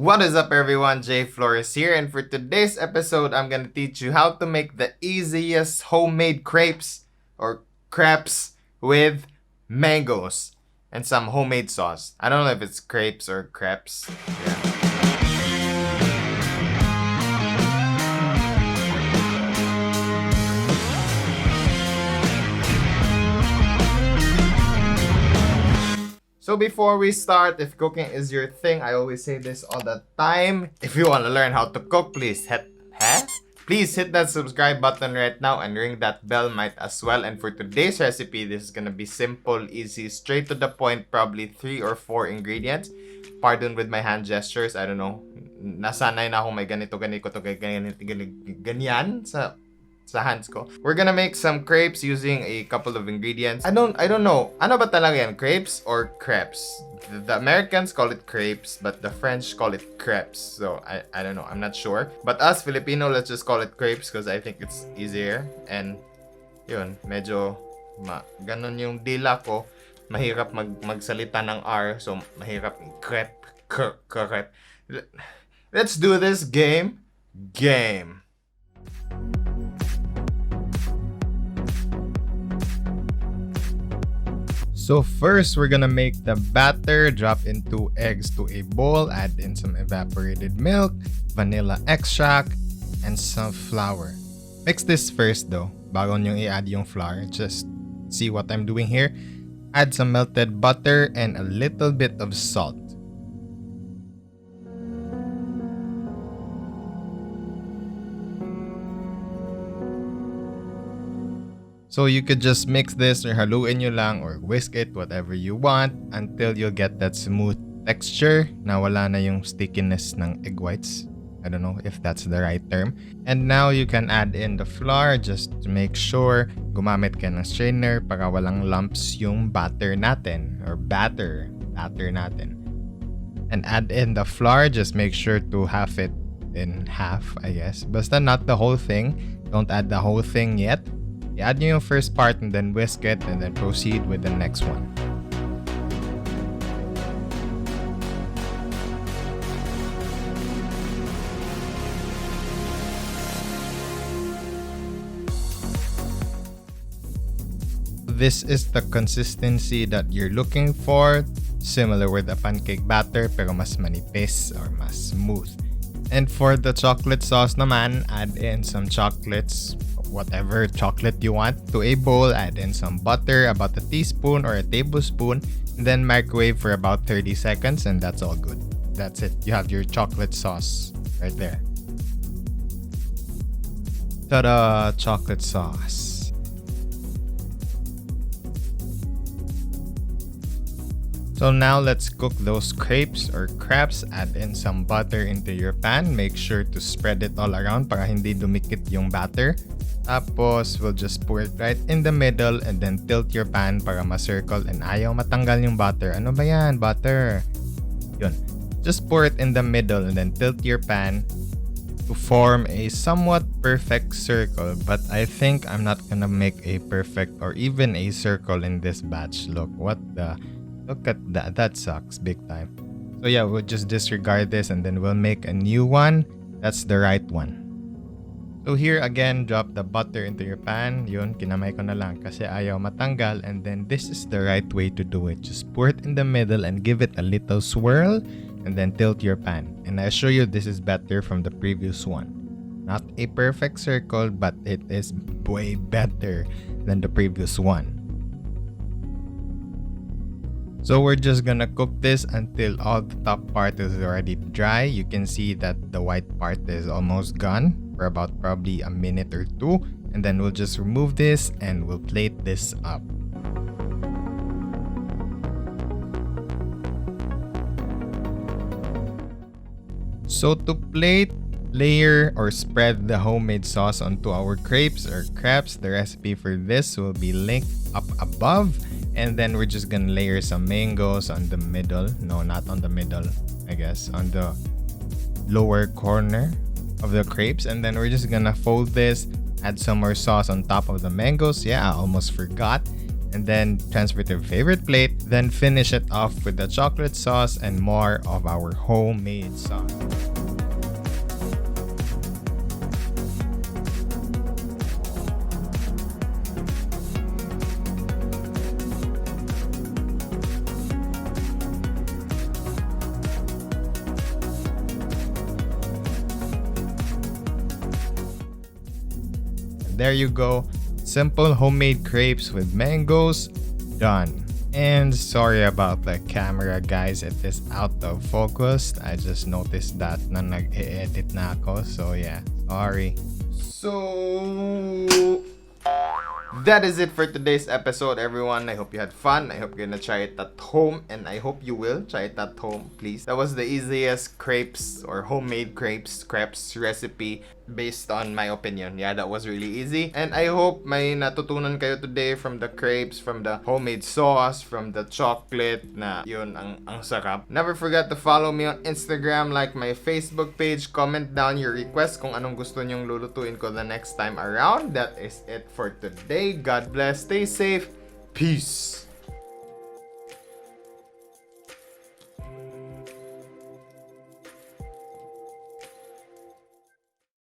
What is up everyone, Jflores here, and for today's episode, I'm gonna teach you how to make the easiest homemade crepes or crepes with mangoes and some homemade sauce. I don't know if it's crepes or crepes. Yeah. So before we start, if cooking is your thing, I always say this all the time. If you want to learn how to cook, please hit that subscribe button right now and ring that bell might as well. And for today's recipe, this is gonna be simple, easy, straight to the point, probably 3 or 4 ingredients. Pardon with my hand gestures, I don't know. Nasanay na akong may ganyan sa hands ko. We're gonna make some crepes using a couple of ingredients. I don't know. Ano ba talaga yan? Crepes or crepes? The Americans call it crepes, but the French call it crepes. So I don't know. I'm not sure. But us Filipino, let's just call it crepes because I think it's easier. And yun, medyo ganun yung dila ko. Mahirap magsalita ng R, so mahirap crepe. Let's do this game. So first, we're gonna make the batter. Drop in 2 eggs to a bowl. Add in some evaporated milk, vanilla extract, and some flour. Mix this first though, bago nyo i-add yung flour. Just see what I'm doing here. Add some melted butter and a little bit of salt. So you could just mix this or haluin nyo lang or whisk it, whatever you want, until you'll get that smooth texture na wala na yung stickiness ng egg whites. I don't know if that's the right term. And now you can add in the flour just to make sure gumamit ka ng strainer para walang lumps yung batter natin. And add in the flour, just make sure to half it in half, I guess. Basta not the whole thing. Don't add the whole thing yet. I-add nyo yung first part and then whisk it and then proceed with the next one. This is the consistency that you're looking for. Similar with the pancake batter pero mas manipis or mas smooth. And for the chocolate sauce naman, add in some chocolates, whatever chocolate you want, to a bowl. Add in some butter, about a teaspoon or a tablespoon, and then microwave for about 30 seconds, and that's all good. That's it. You have your chocolate sauce right there. Ta-da! Chocolate sauce. So now let's cook those crepes or crepes. Add in some butter into your pan. Make sure to spread it all around para hindi dumikit yung batter. Tapos, we'll just pour it right in the middle and then tilt your pan para ma-circle and ayaw matanggal yung butter. Ano ba yan? Butter. Yun. Just pour it in the middle and then tilt your pan to form a somewhat perfect circle. But I think I'm not gonna make a perfect or even a circle in this batch. Look at that. That sucks big time. So yeah, we'll just disregard this and then we'll make a new one. That's the right one. So here again, drop the butter into your pan. Yun, kinamay ko na lang kasi ayaw matanggal. And then this is the right way to do it. Just pour it in the middle and give it a little swirl. And then tilt your pan. And I assure you this is better from the previous one. Not a perfect circle, but it is way better than the previous one. So we're just gonna cook this until all the top part is already dry. You can see that the white part is almost gone for about probably a minute or 2. And then we'll just remove this and we'll plate this up. So to plate, layer or spread the homemade sauce onto our crepes or crepes. The recipe for this will be linked up above. And then we're just gonna layer some mangoes on the middle. No, not on the middle, I guess. On the lower corner of the crepes. And then we're just gonna fold this, add some more sauce on top of the mangoes. Yeah, I almost forgot. and then transfer to your favorite plate. Then finish it off with the chocolate sauce and more of our homemade sauce. There you go. Simple homemade crepes with mangoes. Done. And sorry about the camera, guys. It is out of focus. I just noticed that na nag-e-edit na ako. So yeah, sorry. So that is it for today's episode, everyone. I hope you had fun. I hope you're gonna try it at home, and I hope you will try it at home, please. That was the easiest crepes or homemade crepes recipe based on my opinion. Yeah, that was really easy. And I hope may natutunan kayo today from the crepes, from the homemade sauce, from the chocolate na yun ang sarap. Never forget to follow me on Instagram, like my Facebook page, comment down your request kung anong gusto nyong lulutuin ko the next time around. That is it for today. God bless. Stay safe. Peace.